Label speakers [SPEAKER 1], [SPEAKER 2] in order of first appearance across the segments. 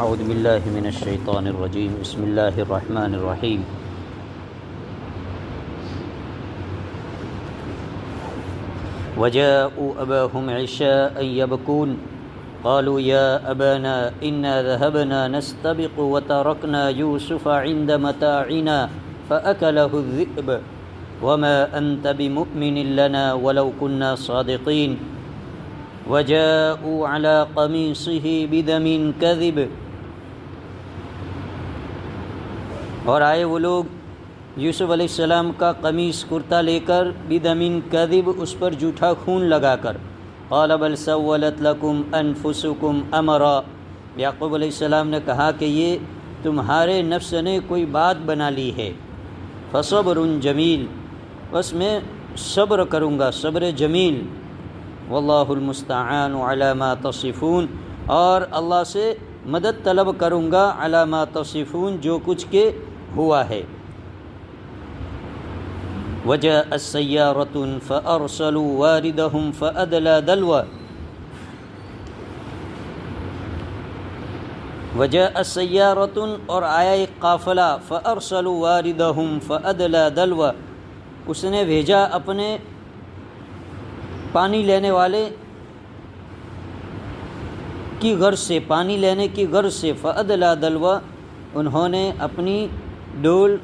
[SPEAKER 1] اعوذ باللہ من الشیطان الرجیم بسم اللہ الرحمن الرحیم وجاءوا أباهم عشاء يبكون قالوا يا أبانا إنا ذهبنا نستبق وتركنا يوسف عند متاعنا فأكله الذئب وما أنت بمؤمن لنا ولو كنا صادقين وجاءوا على قميصه بدم كذب اور آئے وہ لوگ یوسف علیہ السلام کا قمیص کرتا لے کر بدم کذب اس پر جھوٹا خون لگا کر قال بل سولت لكم انفسكم امرا یعقوب علیہ السلام نے کہا کہ یہ تمہارے نفس نے کوئی بات بنا لی ہے فصبر جمیل بس میں صبر کروں گا صبر جمیل واللہ المستعان علی ما تصفون اور اللہ سے مدد طلب کروں گا علی ما تصفون جو کچھ کہ ہوا ہے وجاء السيارة فأرسلوا واردهم فأدلى دلوه وجاء السيارة اور آیا ایک قافلہ فأرسلوا واردهم فأدلى دلوه اس نے بھیجا اپنے پانی لینے والے کی غرض سے پانی لینے کی غرض سے فأدلى دلوه انہوں نے اپنی ڈول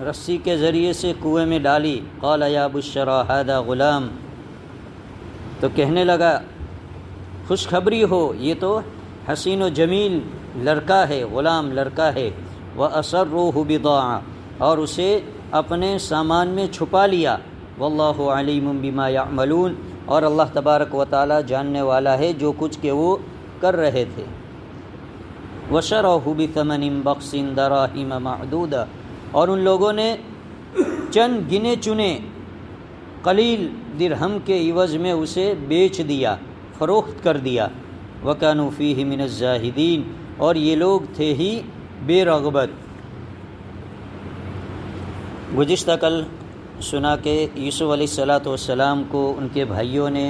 [SPEAKER 1] رسی کے ذریعے سے کنویں میں ڈالی قال یا بشرا ھذا غلام تو کہنے لگا خوشخبری ہو یہ تو حسین و جمیل لڑکا ہے غلام لڑکا ہے وَأَسَرُّوهُ بِضَاعَةً اور اسے اپنے سامان میں چھپا لیا واللہ علیم بما یعملون اور اللہ تبارک و تعالی جاننے والا ہے جو کچھ کہ وہ کر رہے تھے وَشَرَوْهُ بِثَمَنٍ بَخْسٍ دَرَاهِمَ مَعْدُودَةٍ اور ان لوگوں نے چند گنے چنے قلیل درہم کے عوض میں اسے بیچ دیا فروخت کر دیا وَكَانُوا فِيهِ مِنَ الزَّاهِدِينَ اور یہ لوگ تھے ہی بے رغبت گزشتہ کل سنا کہ یوسف علیہ السلام کو ان کے بھائیوں نے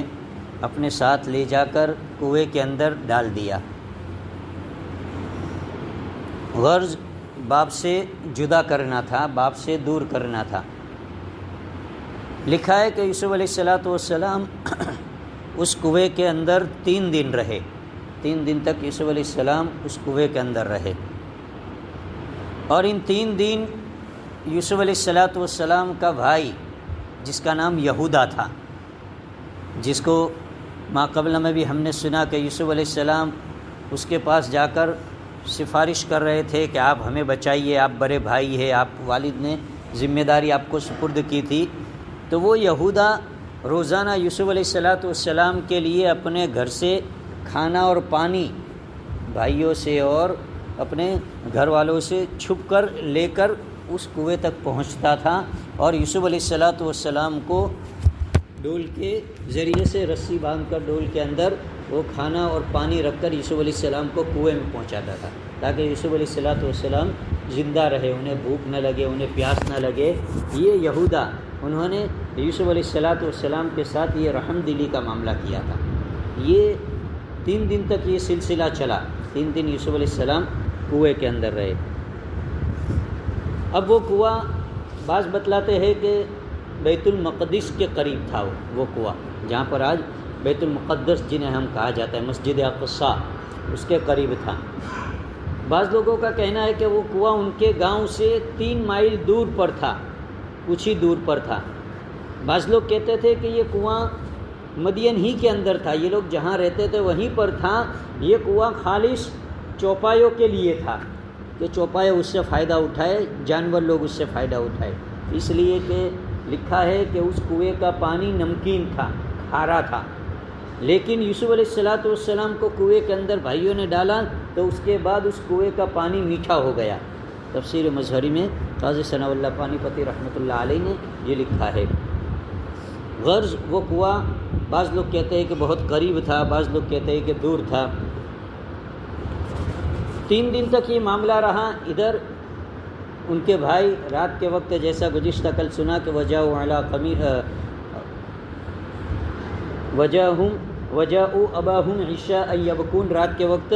[SPEAKER 1] اپنے ساتھ لے جا کر کنویں کے اندر ڈال دیا غرض باپ سے جدا کرنا تھا باپ سے دور کرنا تھا لکھا ہے کہ یوسف علیہ السلام اس کنویں کے اندر 3 دن رہے 3 دن تک یوسف علیہ السلام اس کنویں کے اندر رہے اور ان 3 دن یوسف علیہ السلام کا بھائی جس کا نام یہودا تھا جس کو ماقبل میں بھی ہم نے سنا کہ یوسف علیہ السلام اس کے پاس جا کر سفارش کر رہے تھے کہ آپ ہمیں بچائیے آپ بڑے بھائی ہیں آپ والد نے ذمہ داری آپ کو سپرد کی تھی تو وہ یہودا روزانہ یوسف علیہ السلام کے لیے اپنے گھر سے کھانا اور پانی بھائیوں سے اور اپنے گھر والوں سے چھپ کر لے کر اس کنویں تک پہنچتا تھا اور یوسف علیہ السلام کو ڈول کے ذریعے سے رسی باندھ کر ڈول کے اندر وہ کھانا اور پانی رکھ کر یوسف علیہ السلام کو کنویں میں پہنچاتا تھا تاکہ یوسف علیہ السلام زندہ رہے انہیں بھوک نہ لگے انہیں پیاس نہ لگے یہ یہودا انہوں نے یوسف علیہ السلام کے ساتھ یہ رحم دلی کا معاملہ کیا تھا یہ 3 دن تک یہ سلسلہ چلا 3 دن یوسف علیہ السلام کنویں کے اندر رہے اب وہ کنواں بعض بتلاتے ہیں کہ بیت المقدس کے قریب تھا وہ کنواں جہاں پر آج بیت المقدس جنہیں ہم کہا جاتا ہے مسجد اقصی اس کے قریب تھا بعض لوگوں کا کہنا ہے کہ وہ کنواں ان کے گاؤں سے 3 مائل دور پر تھا کچھ ہی دور پر تھا بعض لوگ کہتے تھے کہ یہ کنواں مدین ہی کے اندر تھا یہ لوگ جہاں رہتے تھے وہیں پر تھا یہ کنواں خالص چوپایوں کے لیے تھا کہ چوپائے اس سے فائدہ اٹھائے جانور لوگ اس سے فائدہ اٹھائے اس لیے کہ لکھا ہے کہ اس کنویں کا پانی نمکین تھا کھارا تھا لیکن یوسف علیہ السلام کو کنویں کے اندر بھائیوں نے ڈالا تو اس کے بعد اس کنویں کا پانی میٹھا ہو گیا تفسیر مظہری میں قاضی ثناء اللہ پانی پتی رحمۃ اللہ علیہ نے یہ لکھا ہے غرض وہ کنواں بعض لوگ کہتے ہیں کہ بہت قریب تھا بعض لوگ کہتے ہیں کہ دور تھا 3 دن تک یہ معاملہ رہا ادھر ان کے بھائی رات کے وقت جیسا گزشتہ کل سنا کہ وجاءوا اباهم عشاء یبکون رات کے وقت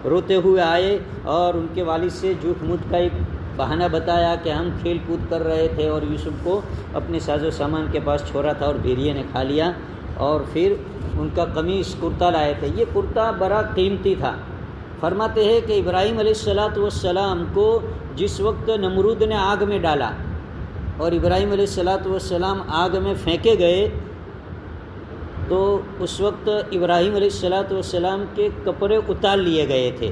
[SPEAKER 1] روتے ہوئے آئے اور ان کے والد سے جھوٹ موٹ کا ایک بہانہ بتایا کہ ہم کھیل کود کر رہے تھے اور یوسف کو اپنے ساز و سامان کے پاس چھوڑا تھا اور بھیڑیے نے کھا لیا، اور پھر ان کا قمیص کرتا لائے تھے۔ یہ کرتا بڑا قیمتی تھا۔ فرماتے ہیں کہ ابراہیم علیہ السلام کو جس وقت نمرود نے آگ میں ڈالا اور ابراہیم علیہ السلام آگ میں پھینکے گئے تو اس وقت ابراہیم علیہ السلام کے کپڑے اتار لیے گئے تھے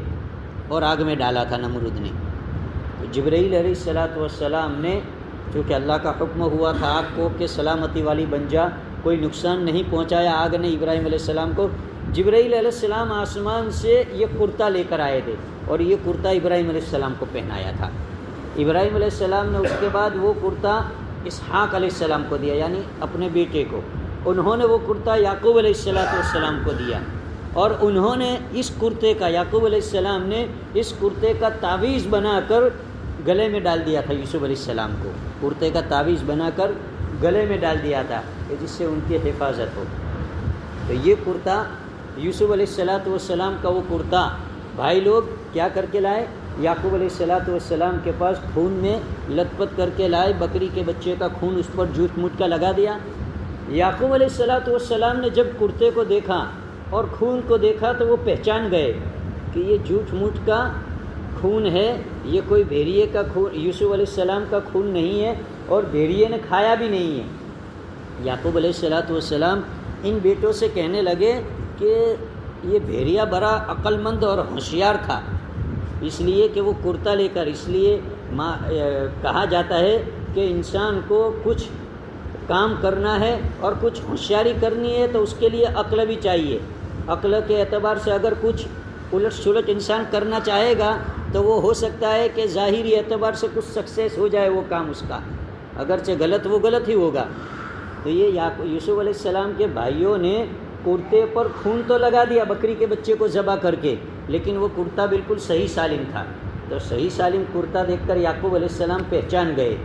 [SPEAKER 1] اور آگ میں ڈالا تھا نمرود نے۔ تو جبرائیل علیہ السلام نے، چونکہ اللہ کا حکم ہوا تھا آگ کو کہ سلامتی والی بن جا، کوئی نقصان نہیں پہنچایا آگ نے ابراہیم علیہ السلام کو۔ جبرائیل علیہ السلام آسمان سے یہ کرتا لے کر آئے تھے اور یہ کرتا ابراہیم علیہ السلام کو پہنایا تھا۔ ابراہیم علیہ السلام نے اس کے بعد وہ کرتا اسحاق علیہ السلام کو دیا، یعنی اپنے بیٹے کو۔ انہوں نے وہ کرتا یعقوب علیہ السلام کو دیا، اور انہوں نے اس کرتے کا، یعقوب علیہ السلام نے اس کرتے کا تعویذ بنا کر گلے میں ڈال دیا تھا یوسف علیہ السلام کو۔ کرتے کا تعویذ بنا کر گلے میں ڈال دیا تھا کہ جس سے ان کی حفاظت ہو۔ تو یہ کرتا یوسف علیہ السلام کا وہ کرتا بھائی لوگ کیا کر کے لائے؟ یعقوب علیہ السلام کے پاس خون میں لت پت کر کے لائے، بکری کے بچے کا خون اس پر جھوٹ موٹ کا لگا دیا۔ یعقوب علیہ السلام نے جب کرتے کو دیکھا اور خون کو دیکھا تو وہ پہچان گئے کہ یہ جھوٹ موٹ کا خون ہے، یہ کوئی بھیڑیے کا خون، یوسف علیہ السلام کا خون نہیں ہے، اور بھیڑیے نے کھایا بھی نہیں ہے۔ یعقوب علیہ السلام ان بیٹوں سے کہنے لگے کہ یہ بھیڑیا بڑا عقل مند اور ہوشیار تھا، اس لیے کہ وہ کرتا لے کر، اس لیے کہا جاتا ہے کہ انسان کو کچھ کام کرنا ہے اور کچھ ہوشیاری کرنی ہے تو اس کے لیے عقل بھی چاہیے۔ عقل کے اعتبار سے اگر کچھ الٹ سلٹ انسان کرنا چاہے گا تو وہ ہو سکتا ہے کہ ظاہری اعتبار سے کچھ سکسیس ہو جائے وہ کام اس کا، اگرچہ غلط وہ غلط ہی ہوگا۔ تو یہ یوسف علیہ السلام کے بھائیوں نے کرتے پر خون تو لگا دیا بکری کے بچے کو ذبح کر کے، لیکن وہ کرتا بالکل صحیح سالم تھا۔ تو صحیح سالم کرتا دیکھ کر یعقوب علیہ السلام پہچان گئے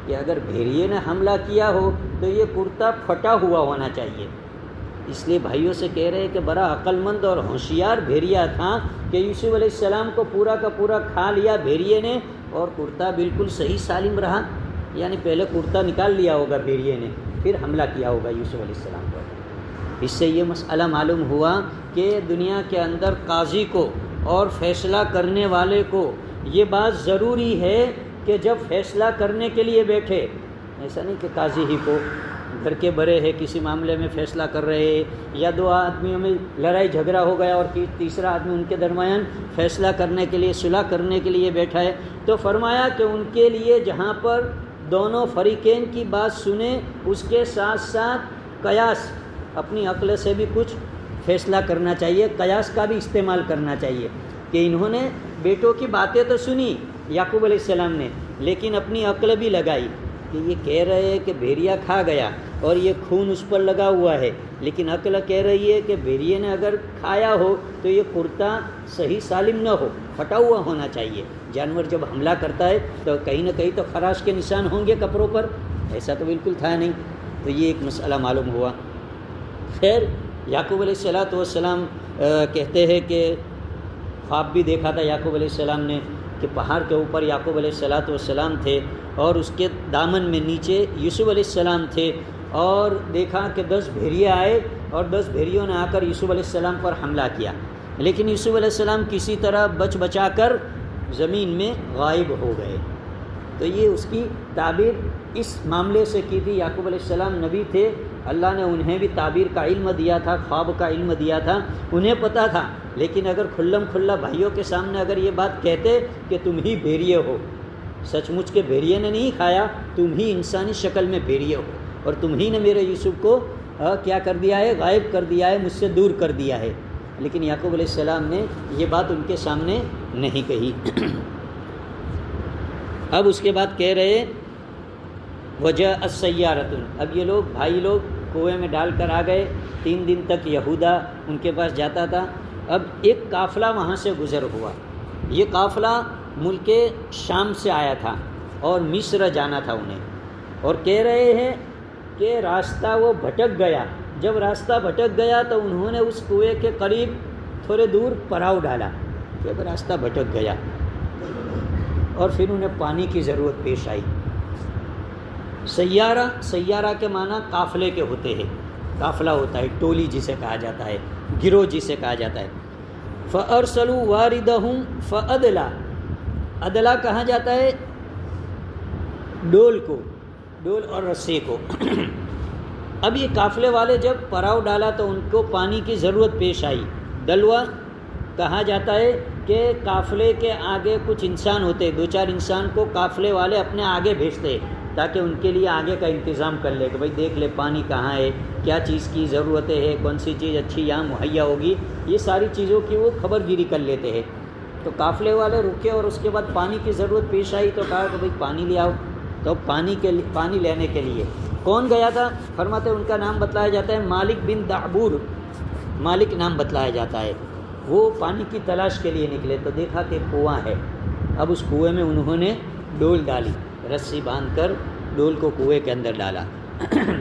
[SPEAKER 1] کہ اگر بھیڑیے نے حملہ کیا ہو تو یہ کرتا پھٹا ہوا ہونا چاہیے۔ اس لیے بھائیوں سے کہہ رہے کہ بڑا عقل مند اور ہوشیار بھیڑیا تھا کہ یوسف علیہ السلام کو پورا کا پورا کھا لیا بھیڑیے نے، اور کرتا بالکل صحیح سالم رہا۔ یعنی پہلے کرتا نکال لیا ہوگا بھیڑیے نے، پھر حملہ کیا ہوگا یوسف علیہ السلام پر۔ اس سے یہ مسئلہ معلوم ہوا کہ دنیا کے اندر قاضی کو اور فیصلہ کرنے والے کو یہ بات ضروری ہے کہ جب فیصلہ کرنے کے لیے بیٹھے، ایسا نہیں کہ قاضی ہی کو گھر کے بڑے ہیں کسی معاملے میں فیصلہ کر رہے ہیں، یا دو آدمیوں میں لڑائی جھگڑا ہو گیا اور تیسرا آدمی ان کے درمیان فیصلہ کرنے کے لیے، صلح کرنے کے لیے بیٹھا ہے، تو فرمایا کہ ان کے لیے جہاں پر دونوں فریقین کی بات سنیں، اس کے ساتھ ساتھ قیاس، اپنی عقل سے بھی کچھ فیصلہ کرنا چاہیے، قیاس کا بھی استعمال کرنا چاہیے۔ کہ انہوں نے بیٹوں کی باتیں تو سنی یعقوب علیہ السلام نے، لیکن اپنی عقل بھی لگائی کہ یہ کہہ رہے ہیں کہ بھیڑیا کھا گیا اور یہ خون اس پر لگا ہوا ہے، لیکن عقل کہہ رہی ہے کہ بھیڑیے نے اگر کھایا ہو تو یہ کرتا صحیح سالم نہ ہو، پھٹا ہوا ہونا چاہیے۔ جانور جب حملہ کرتا ہے تو کہیں نہ کہیں تو خراش کے نشان ہوں گے کپڑوں پر، ایسا تو بالکل تھا نہیں۔ تو یہ ایک مسئلہ معلوم ہوا۔ خیر، یعقوب علیہ السلام کہتے ہیں کہ خواب بھی دیکھا تھا یعقوب علیہ السلام نے کہ پہاڑ کے اوپر یعقوب علیہ السلام تھے اور اس کے دامن میں نیچے یوسف علیہ السلام تھے، اور دیکھا کہ 10 بھیڑیے آئے اور 10 بھیڑیوں نے آ کر یوسف علیہ السلام پر حملہ کیا، لیکن یوسف علیہ السلام کسی طرح بچا کر زمین میں غائب ہو گئے۔ تو یہ اس کی تعبیر اس معاملے سے کی تھی۔ یعقوب علیہ السلام نبی تھے، اللہ نے انہیں بھی تعبیر کا علم دیا تھا، خواب کا علم دیا تھا، انہیں پتہ تھا، لیکن اگر کھلم کھلا بھائیوں کے سامنے اگر یہ بات کہتے کہ تم ہی بھیڑیے ہو، سچ مچ کے بھیڑیے نے نہیں کھایا، تم ہی انسانی شکل میں بھیڑیے ہو، اور تم ہی نے میرے یوسف کو کیا کر دیا ہے، غائب کر دیا ہے، مجھ سے دور کر دیا ہے۔ لیکن یعقوب علیہ السلام نے یہ بات ان کے سامنے نہیں کہی۔ اب اس کے بعد کہہ رہے وجہ السیارۃ، اب یہ لوگ بھائی لوگ کنویں میں ڈال کر آ گئے، 3 دن تک یہودا ان کے پاس جاتا تھا۔ اب ایک قافلہ وہاں سے گزر ہوا، یہ قافلہ ملک شام سے آیا تھا اور مصر جانا تھا انہیں، اور کہہ رہے ہیں کہ راستہ وہ بھٹک گیا۔ جب راستہ بھٹک گیا تو انہوں نے اس کنویں کے قریب تھوڑے دور پڑاؤ ڈالا، کہ اب راستہ بھٹک گیا اور پھر انہیں پانی کی ضرورت پیش آئی۔ سیارہ کے معنی قافلے کے ہوتے ہیں، قافلہ ہوتا ہے، ٹولی جسے کہا جاتا ہے، گروہ جسے کہا جاتا ہے۔ فَأَرْسَلُوا وَارِدَهُمْ فَأَدْلَا، ادلا کہا جاتا ہے ڈول کو، ڈول اور رسے کو۔ اب یہ قافلے والے جب پراؤ ڈالا تو ان کو پانی کی ضرورت پیش آئی۔ دلوا کہا جاتا ہے کہ قافلے کے آگے کچھ انسان ہوتے، دو چار انسان کو قافلے والے اپنے آگے بھیجتے تاکہ ان کے لیے آگے کا انتظام کر لے کہ بھائی دیکھ لے پانی کہاں ہے، کیا چیز کی ضرورتیں ہے، کون سی چیز اچھی یہاں مہیا ہوگی، یہ ساری چیزوں کی وہ خبر گیری کر لیتے ہیں۔ تو قافلے والے رکے اور اس کے بعد پانی کی ضرورت پیش آئی تو کہا کہ بھائی پانی لے آؤ۔ تو پانی لینے کے لیے کون گیا تھا؟ فرماتے ان کا نام بتلایا جاتا ہے مالک بن دعبور، مالک نام بتلایا جاتا ہے۔ وہ پانی کی تلاش کے لیے نکلے تو دیکھا کہ کنواں ہے، اب اس کنویں میں انہوں نے ڈول ڈالی، رسی باندھ کر ڈول کو کنویں کے اندر ڈالا۔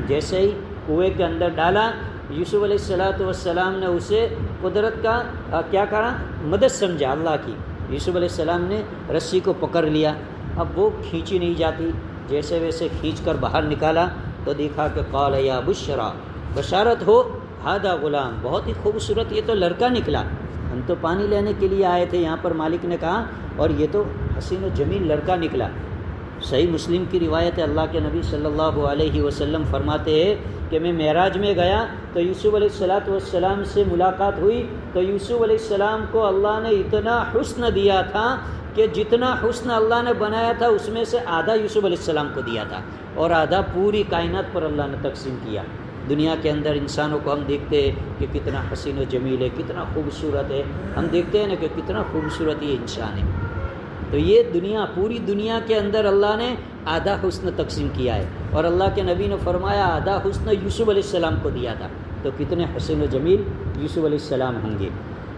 [SPEAKER 1] جیسے ہی کنویں کے اندر ڈالا، یوسف علیہ السلام نے اسے قدرت کا کیا کہا، مدد سمجھا اللہ کی۔ یوسف علیہ السلام نے رسی کو پکڑ لیا، اب وہ کھینچی نہیں جاتی، جیسے ویسے کھینچ کر باہر نکالا تو دیکھا کہ قال یا بشرا، بشارت ہو، ہذا غلام، بہت ہی خوبصورت یہ تو لڑکا نکلا، ہم تو پانی لینے کے لیے آئے تھے، یہاں پر مالک نے کہا، اور یہ تو حسین و جمیل لڑکا نکلا۔ صحیح مسلم کی روایت ہے، اللہ کے نبی صلی اللہ علیہ وسلم فرماتے ہیں کہ میں معراج میں گیا تو یوسف علیہ السلام سے ملاقات ہوئی تو یوسف علیہ السلام کو اللہ نے اتنا حسن دیا تھا کہ جتنا حسن اللہ نے بنایا تھا اس میں سے آدھا یوسف علیہ السلام کو دیا تھا اور آدھا پوری کائنات پر اللہ نے تقسیم کیا۔ دنیا کے اندر انسانوں کو ہم دیکھتے ہیں کہ کتنا حسین و جمیل ہے، کتنا خوبصورت ہے، ہم دیکھتے ہیں نا کہ کتنا خوبصورت یہ انسان ہے، تو یہ دنیا، پوری دنیا کے اندر اللہ نے آدھا حسن تقسیم کیا ہے، اور اللہ کے نبی نے فرمایا آدھا حسن یوسف علیہ السلام کو دیا تھا، تو کتنے حسین و جمیل یوسف علیہ السلام ہوں گے۔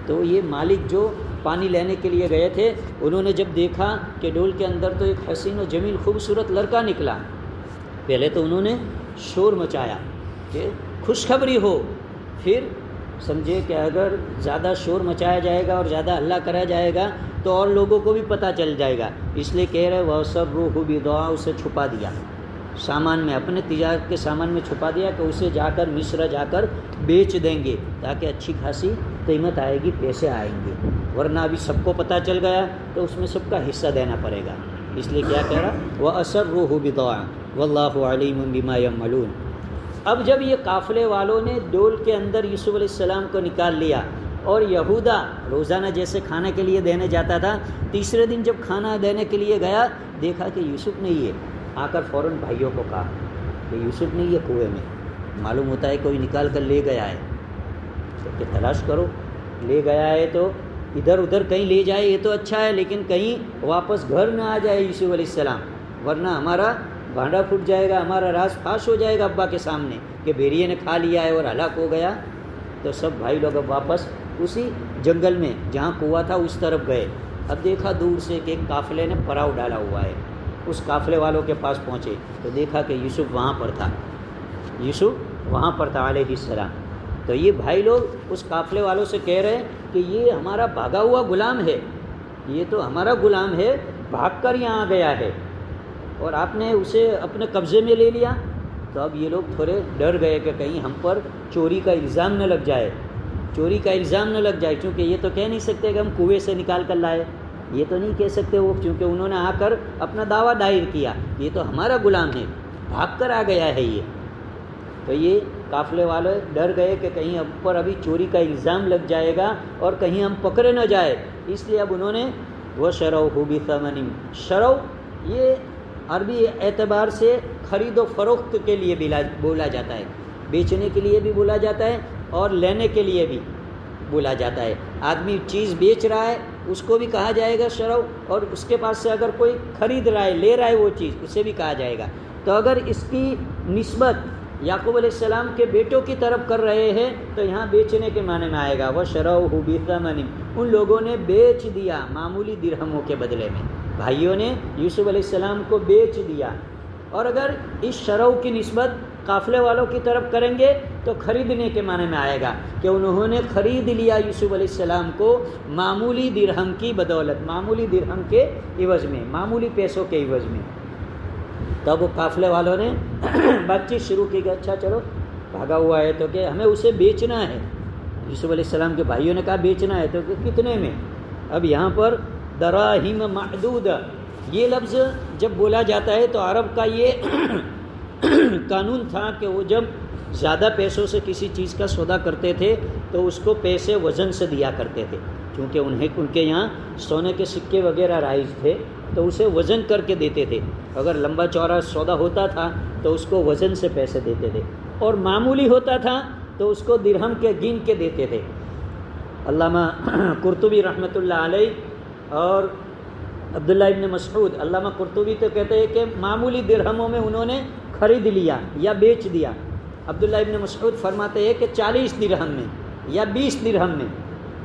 [SPEAKER 1] تو یہ مالک جو پانی لینے کے لیے گئے تھے، انہوں نے جب دیکھا کہ ڈول کے اندر تو ایک حسین و جمیل خوبصورت لڑکا نکلا، پہلے تو انہوں نے شور مچایا کہ خوشخبری ہو، پھر سمجھے کہ اگر زیادہ شور مچایا جائے گا اور زیادہ ہلہ کرا جائے گا تو اور لوگوں کو بھی پتہ چل جائے گا، اس لیے کہہ رہے وَأَسَرُّوهُ بِضَاعَةً، اسے چھپا دیا سامان میں، اپنے تجارت کے سامان میں چھپا دیا کہ اسے جا کر مصر جا کر بیچ دیں گے تاکہ اچھی خاصی قیمت آئے گی، پیسے آئیں گے، ورنہ ابھی سب کو پتہ چل گیا تو اس میں سب کا حصہ دینا پڑے گا، اس لیے کیا کہہ رہا وَأَسَرُّوهُ بِضَاعَةً وَاللَّهُ عَلِيمٌ بِمَا يَعْمَلُونَ۔ اب جب یہ قافلے والوں نے ڈول کے اندر یوسف علیہ السلام کو نکال لیا اور یہودا روزانہ جیسے کھانے کے لیے دینے جاتا تھا، تیسرے دن جب کھانا دینے کے لیے گیا دیکھا کہ یوسف نہیں ہے، آ کر فوراً بھائیوں کو کہا کہ یوسف نہیں ہے کنویں میں، معلوم ہوتا ہے کوئی نکال کر لے گیا ہے، کہ تلاش کرو، لے گیا ہے تو ادھر ادھر کہیں لے جائے یہ تو اچھا ہے، لیکن کہیں واپس گھر نہ آ جائے یوسف علیہ السلام، ورنہ ہمارا بھانڈا پھوٹ جائے گا، ہمارا راز فاش ہو جائے گا ابا کے سامنے کہ بھیڑیے نے کھا لیا ہے اور ہلاک ہو گیا۔ تو سب بھائی لوگ اب واپس اسی جنگل میں جہاں کنواں تھا اس طرف گئے، اب دیکھا دور سے کہ ایک قافلے نے پراؤ ڈالا ہوا ہے، اس قافلے والوں کے پاس پہنچے تو دیکھا کہ یوسف وہاں پر تھا، یوسف وہاں پر تھا علیہ السلام۔ تو یہ بھائی لوگ اس قافلے والوں سے کہہ رہے ہیں کہ یہ ہمارا بھاگا ہوا غلام ہے، یہ تو ہمارا غلام ہے، بھاگ کر یہاں آ گیا ہے اور آپ نے اسے اپنے قبضے میں لے لیا۔ تو اب یہ لوگ تھوڑے ڈر گئے کہ کہیں ہم پر چوری کا الزام نہ لگ جائے، چوری کا الزام نہ لگ جائے، کیونکہ یہ تو کہہ نہیں سکتے کہ ہم کنویں سے نکال کر لائے، یہ تو نہیں کہہ سکتے وہ، کیونکہ انہوں نے آ کر اپنا دعویٰ دائر کیا، یہ تو ہمارا غلام ہے، بھاگ کر آ گیا ہے یہ۔ تو یہ قافلے والے ڈر گئے کہ کہیں ہم پر ابھی چوری کا الزام لگ جائے گا اور کہیں ہم پکڑے نہ جائے، اس لیے اب انہوں نے وَشَرَوْهُ بِثَمَنٍ، شرو یہ عربی اعتبار سے خرید و فروخت کے لیے بھی بولا جاتا ہے، بیچنے کے لیے بھی بولا جاتا ہے اور لینے کے لیے بھی بولا جاتا ہے۔ آدمی چیز بیچ رہا ہے اس کو بھی کہا جائے گا شرو، اور اس کے پاس سے اگر کوئی خرید رہا ہے، لے رہا ہے وہ چیز، اسے بھی کہا جائے گا۔ تو اگر اس کی نسبت یعقوب علیہ السلام کے بیٹوں کی طرف کر رہے ہیں تو یہاں بیچنے کے معنی میں آئے گا وَشَرَوْهُ بِثَمَنٍ، ان لوگوں نے بیچ دیا معمولی درہموں کے بدلے میں، بھائیوں نے یوسف علیہ السلام کو بیچ دیا۔ اور اگر اس شرو کی نسبت قافلے والوں کی طرف کریں گے تو خریدنے کے معنی میں آئے گا کہ انہوں نے خرید لیا یوسف علیہ السلام کو معمولی درہم کی بدولت، معمولی درہم کے عوض میں، معمولی پیسوں کے عوض میں۔ تب وہ قافلے والوں نے بات چیت شروع کی کہ اچھا چلو بھاگا ہوا ہے تو کہ ہمیں اسے بیچنا ہے۔ یوسف علیہ السلام کے بھائیوں نے کہا بیچنا ہے تو کہ کتنے میں؟ اب یہاں پر دراہم معدودہ یہ لفظ جب بولا جاتا ہے تو عرب کا یہ قانون تھا کہ وہ جب زیادہ پیسوں سے کسی چیز کا سودا کرتے تھے تو اس کو پیسے وزن سے دیا کرتے تھے، کیونکہ ان کے یہاں سونے کے سکے وغیرہ رائج تھے تو اسے وزن کر کے دیتے تھے۔ اگر لمبا چوڑا سودا ہوتا تھا تو اس کو وزن سے پیسے دیتے تھے، اور معمولی ہوتا تھا تو اس کو درہم کے گن کے دیتے تھے۔ علامہ قرطبی رحمۃ اللہ علیہ اور عبداللہ ابن مسعود، علامہ قرطبی تو کہتے ہیں کہ معمولی درہموں میں انہوں نے خرید لیا یا بیچ دیا۔ عبداللہ ابن مسعود فرماتے ہیں کہ 40 درہم میں یا 20 درہم میں،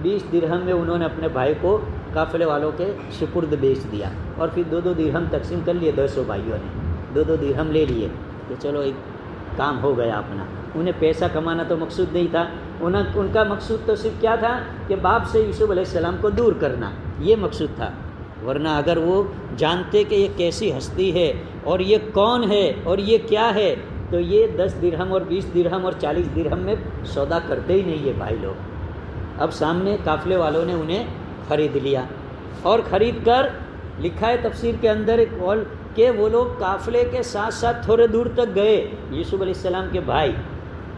[SPEAKER 1] 20 درہم میں انہوں نے اپنے بھائی کو قافلے والوں کے سپرد بیچ دیا، اور پھر 2 درہم تقسیم کر لیے 200 بھائیوں نے، 2 درہم لے لیے کہ چلو ایک کام ہو گیا اپنا۔ انہیں پیسہ کمانا تو مقصود نہیں تھا، ان کا مقصود تو صرف کیا تھا کہ باپ سے یوسف علیہ السلام کو دور کرنا، یہ مقصود تھا۔ ورنہ اگر وہ جانتے کہ یہ کیسی ہستی ہے اور یہ کون ہے اور یہ کیا ہے تو یہ 10 درہم اور 20 درہم اور 40 درہم میں سودا کرتے ہی نہیں یہ بھائی لوگ۔ اب سامنے قافلے والوں نے انہیں خرید لیا، اور خرید کر لکھا ہے تفسیر کے اندر ایک قول کہ وہ لوگ قافلے کے ساتھ ساتھ تھوڑے دور تک گئے، یوسف علیہ السلام کے بھائی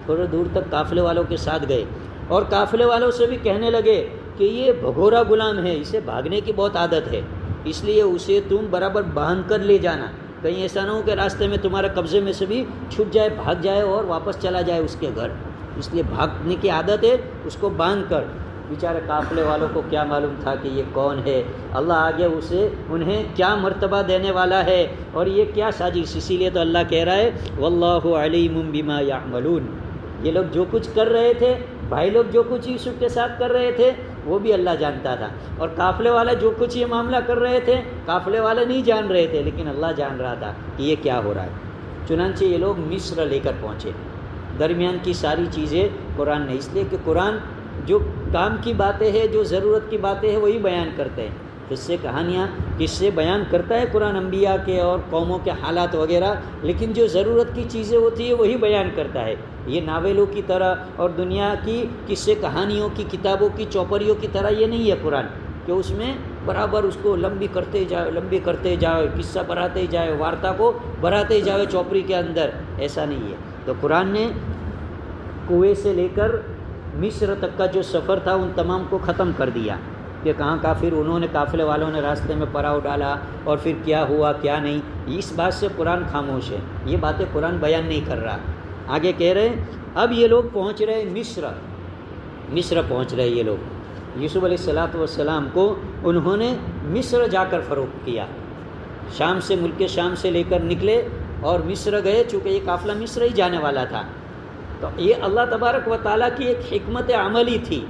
[SPEAKER 1] تھوڑے دور تک قافلے والوں کے ساتھ گئے، اور قافلے والوں سے بھی کہنے لگے کہ یہ بھگورا غلام ہے، اسے بھاگنے کی بہت عادت ہے، اس لیے اسے تم برابر باندھ کر لے جانا، کہیں ایسا نہ ہو کہ راستے میں تمہارے قبضے میں سے بھی چھوٹ جائے، بھاگ جائے اور واپس چلا جائے اس کے گھر، اس لیے بھاگنے کی عادت ہے، اس کو باندھ کر۔ بیچارے قافلے والوں کو کیا معلوم تھا کہ یہ کون ہے، اللہ آگے انہیں کیا مرتبہ دینے والا ہے اور یہ کیا سازش، اسی لیے تو اللہ کہہ رہا ہے واللہ علیم بما یعملون۔ یہ لوگ جو کچھ کر رہے تھے، بھائی لوگ جو کچھ یوسف کے ساتھ کر رہے تھے وہ بھی اللہ جانتا تھا، اور قافلے والے جو کچھ یہ معاملہ کر رہے تھے قافلے والے نہیں جان رہے تھے، لیکن اللہ جان رہا تھا کہ یہ کیا ہو رہا ہے۔ چنانچہ یہ لوگ مصر لے کر پہنچے، درمیان کی ساری چیزیں قرآن نے، اس لیے کہ قرآن جو کام کی باتیں ہیں، جو ضرورت کی باتیں ہیں وہی بیان کرتے ہیں، قصے کہانیاں قصے بیان کرتا ہے قرآن انبیاء کے اور قوموں کے حالات وغیرہ، لیکن جو ضرورت کی چیزیں ہوتی ہیں وہی بیان کرتا ہے۔ یہ ناولوں کی طرح اور دنیا کی قصے کہانیوں کی کتابوں کی چوپڑیوں کی طرح یہ نہیں ہے قرآن کہ اس میں برابر اس کو لمبی کرتے جاؤ، قصہ بڑھاتے جائے، وارتا کو بڑھاتے جاؤ چوپڑی کے اندر، ایسا نہیں ہے۔ تو قرآن نے کوے سے لے کر مصر تک کا جو سفر تھا ان تمام کو ختم کر دیا کہ کہاں کافر انہوں نے، قافلے والوں نے راستے میں پڑاؤ ڈالا اور پھر کیا ہوا کیا نہیں، اس بات سے قرآن خاموش ہے، یہ باتیں قرآن بیان نہیں کر رہا۔ آگے کہہ رہے ہیں اب یہ لوگ پہنچ رہے مصر پہنچ رہے، یہ لوگ یوسف علیہ السلام کو انہوں نے مصر جا کر فروخت کیا، شام سے، ملک شام سے لے کر نکلے اور مصر گئے، چونکہ یہ قافلہ مصر ہی جانے والا تھا۔ تو یہ اللہ تبارک و تعالیٰ کی ایک حکمت عملی تھی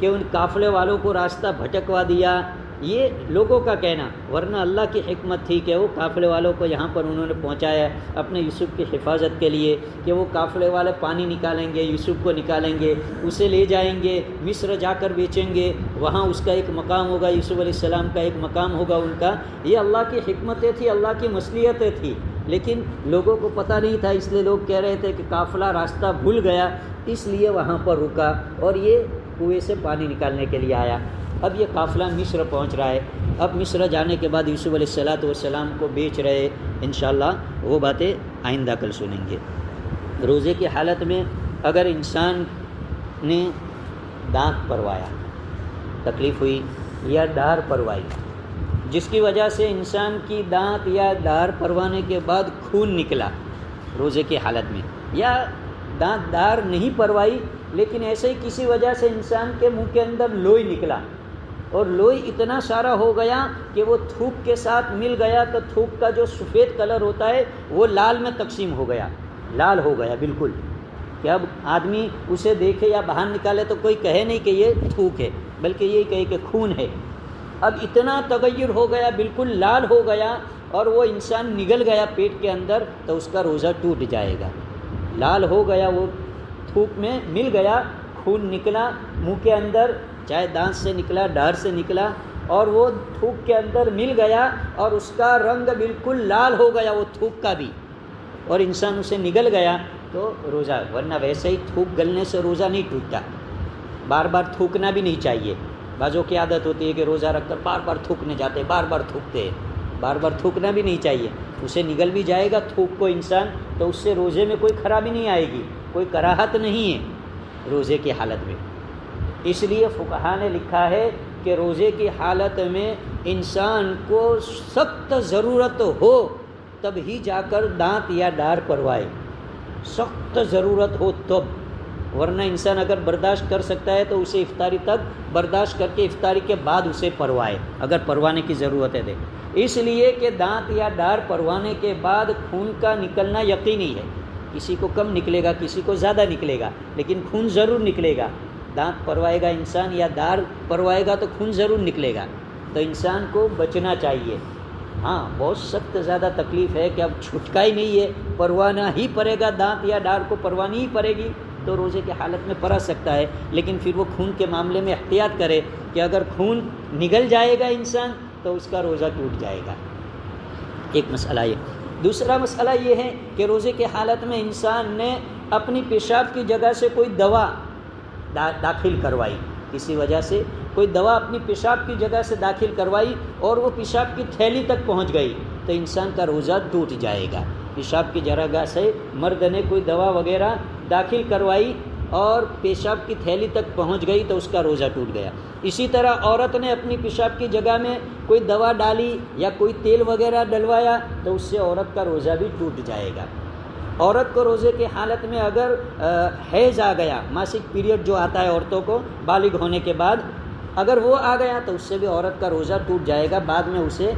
[SPEAKER 1] کہ ان قافلے والوں کو راستہ بھٹکوا دیا، یہ لوگوں کا کہنا، ورنہ اللہ کی حکمت تھی کہ وہ قافلے والوں کو یہاں پر انہوں نے پہنچایا اپنے یوسف کی حفاظت کے لیے، کہ وہ قافلے والے پانی نکالیں گے، یوسف کو نکالیں گے، اسے لے جائیں گے مصر جا کر بیچیں گے، وہاں اس کا ایک مقام ہوگا، یوسف علیہ السلام کا ایک مقام ہوگا ان کا۔ یہ اللہ کی حکمتیں تھیں، اللہ کی مصلحتیں تھیں، لیکن لوگوں کو پتہ نہیں تھا، اس لیے لوگ کہہ رہے تھے کہ قافلہ راستہ بھول گیا، اس لیے وہاں پر رکا اور یہ کنویں سے پانی نکالنے کے لیے آیا۔ اب یہ قافلہ مصر پہنچ رہا ہے، اب مصر جانے کے بعد یوسف علیہ السلام کو بیچ رہے، انشاءاللہ وہ باتیں آئندہ کل سنیں گے۔ روزے کی حالت میں اگر انسان نے دانت پروایا، تکلیف ہوئی یا ڈار پروائی، جس کی وجہ سے انسان کی دانت یا ڈار پروانے کے بعد خون نکلا روزے کی حالت میں، یا دانت ڈار نہیں پروائی لیکن ایسے ہی کسی وجہ سے انسان کے منہ کے اندر لوئی نکلا اور لوئی اتنا سارا ہو گیا کہ وہ تھوک کے ساتھ مل گیا تو تھوک کا جو سفید کلر ہوتا ہے وہ لال میں تقسیم ہو گیا، لال ہو گیا بالکل، کہ اب آدمی اسے دیکھے یا باہر نکالے تو کوئی کہے نہیں کہ یہ تھوک ہے، بلکہ یہی کہے کہ خون ہے۔ اب اتنا تغیر ہو گیا، بالکل لال ہو گیا اور وہ انسان نگل گیا پیٹ کے اندر، تو اس کا روزہ ٹوٹ جائے گا۔ لال ہو گیا، وہ تھوک میں مل گیا، خون نکلا منہ کے اندر، چاہے دانت سے نکلا، ڈار سے نکلا، اور وہ تھوک کے اندر مل گیا اور اس کا رنگ بالکل لال ہو گیا وہ تھوک کا بھی، اور انسان اسے نگل گیا تو روزہ، ورنہ ویسے ہی تھوک گلنے سے روزہ نہیں ٹوٹتا، بار بار تھوکنا بھی نہیں چاہیے۔ بعضوں کی عادت ہوتی ہے کہ روزہ رکھ کر بار بار تھوکنے جاتے، بار بار تھوکتے، بار بار تھوکنا بھی نہیں چاہیے، اسے نگل بھی جائے گا تھوک کو انسان تو اس سے روزے میں کوئی خرابی نہیں آئے گی، کوئی کراہت نہیں ہے روزے کی حالت میں۔ اس لیے فقہاء نے لکھا ہے کہ روزے کی حالت میں انسان کو سخت ضرورت ہو تب ہی جا کر دانت یا ڈار پروائے، سخت ضرورت ہو تب، ورنہ انسان اگر برداشت کر سکتا ہے تو اسے افطاری تک برداشت کر کے افطاری کے بعد اسے پروائے، اگر پروانے کی ضرورت ہے۔ اس لیے کہ دانت یا ڈار پروانے کے بعد خون کا نکلنا یقینی ہے، کسی کو کم نکلے گا، کسی کو زیادہ نکلے گا، لیکن خون ضرور نکلے گا۔ دانت پروائے گا انسان یا ڈار پروائے گا تو خون ضرور نکلے گا، تو انسان کو بچنا چاہیے۔ ہاں بہت سخت زیادہ تکلیف ہے کہ اب چھٹکا ہی نہیں ہے، پروانا ہی پڑے گا، دانت یا ڈار کو پروانی ہی پڑے گی تو روزے کی حالت میں پرا سکتا ہے، لیکن پھر وہ خون کے معاملے میں احتیاط کرے کہ اگر خون نگل جائے گا انسان تو اس کا روزہ ٹوٹ جائے گا۔ ایک مسئلہ یہ۔ دوسرا مسئلہ یہ ہے کہ روزے کی حالت میں انسان نے اپنی پیشاب کی جگہ سے کوئی دوا داخل کروائی، کسی وجہ سے کوئی دوا اپنی پیشاب کی جگہ سے داخل کروائی اور وہ پیشاب کی تھیلی تک پہنچ گئی تو انسان کا روزہ ٹوٹ جائے گا۔ پیشاب کی جگہ سے مرد نے کوئی دوا وغیرہ داخل کروائی اور پیشاب کی تھیلی تک پہنچ گئی تو اس کا روزہ ٹوٹ گیا۔ اسی طرح عورت نے اپنی پیشاب کی جگہ میں کوئی دوا ڈالی یا کوئی تیل وغیرہ ڈلوایا تو اس سے عورت کا روزہ بھی ٹوٹ جائے گا۔ عورت کو روزے کی حالت میں اگر حیض آ گیا، ماسک پیریڈ جو آتا ہے عورتوں کو بالغ ہونے کے بعد، اگر وہ آ گیا تو اس سے بھی عورت کا روزہ ٹوٹ جائے گا، بعد میں اسے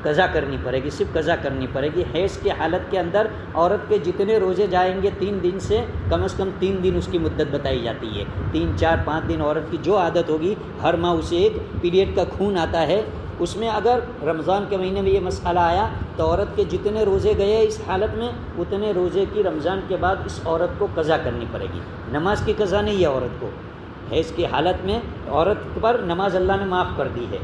[SPEAKER 1] قضا کرنی پڑے گی، صرف قضا کرنی پڑے گی۔ حیض کی حالت کے اندر عورت کے جتنے روزے جائیں گے 3 دن سے کم از کم 3 دن اس کی مدت بتائی جاتی ہے، 3 4 5 دن عورت کی جو عادت ہوگی، ہر ماہ اسے ایک پیریڈ کا خون آتا ہے، اس میں اگر رمضان کے مہینے میں یہ مسئلہ آیا تو عورت کے جتنے روزے گئے اس حالت میں اتنے روزے کی رمضان کے بعد اس عورت کو قضا کرنی پڑے گی۔ نماز کی قضا نہیں ہے عورت کو، حیض کی حالت میں عورت پر نماز اللہ نے معاف کر دی ہے،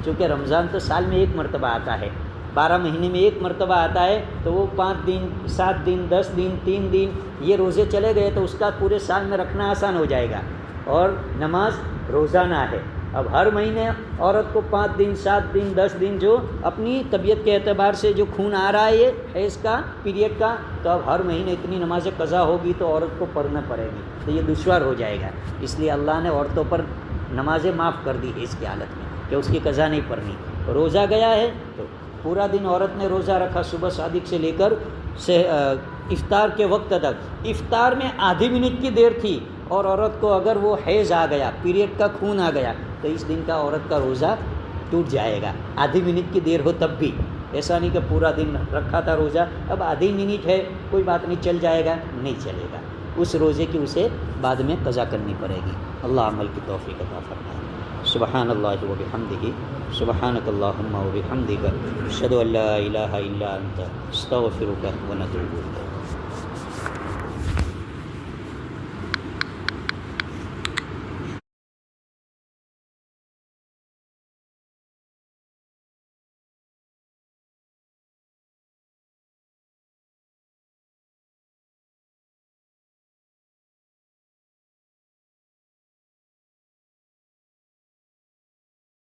[SPEAKER 1] چونکہ رمضان تو سال میں ایک مرتبہ آتا ہے، 12 مہینے میں ایک مرتبہ آتا ہے، تو وہ 5 دن 7 دن 10 دن 3 دن یہ روزے چلے گئے تو اس کا پورے سال میں رکھنا آسان ہو جائے گا، اور نماز روزانہ ہے۔ اب ہر مہینے عورت کو 5 دن 7 دن 10 دن جو اپنی طبیعت کے اعتبار سے جو خون آ رہا ہے حیض کا پیریڈ کا، تو اب ہر مہینے اتنی نمازیں قضا ہوگی تو عورت کو پڑھنا پڑے گی، تو یہ دشوار ہو جائے گا۔ اس لیے اللہ نے عورتوں پر نمازیں معاف کر دی حیض کی حالت میں کہ اس کی قضا نہیں پڑھنی۔ روزہ گیا ہے تو پورا دن عورت نے روزہ رکھا، صبح صادق سے لے کر افطار کے وقت تک، افطار میں آدھی منٹ کی دیر تھی اور عورت کو اگر وہ حیض آ گیا، پیریڈ کا خون آ گیا تو اس دن کا عورت کا روزہ ٹوٹ جائے گا، آدھی منٹ کی دیر ہو تب بھی، ایسا نہیں کہ پورا دن رکھا تھا روزہ اب آدھی منٹ ہے کوئی بات نہیں چل جائے گا، نہیں چلے گا، اس روزے کی اسے بعد میں قضا کرنی پڑے گی۔ اللہ عمل کی توفیق عطا فرمائے۔ سبحان اللہ و بحمدہ، سبحانک اللہم و بحمدک، اشہد ان لا الہ الا انت، استغفرک و نتوب الیک۔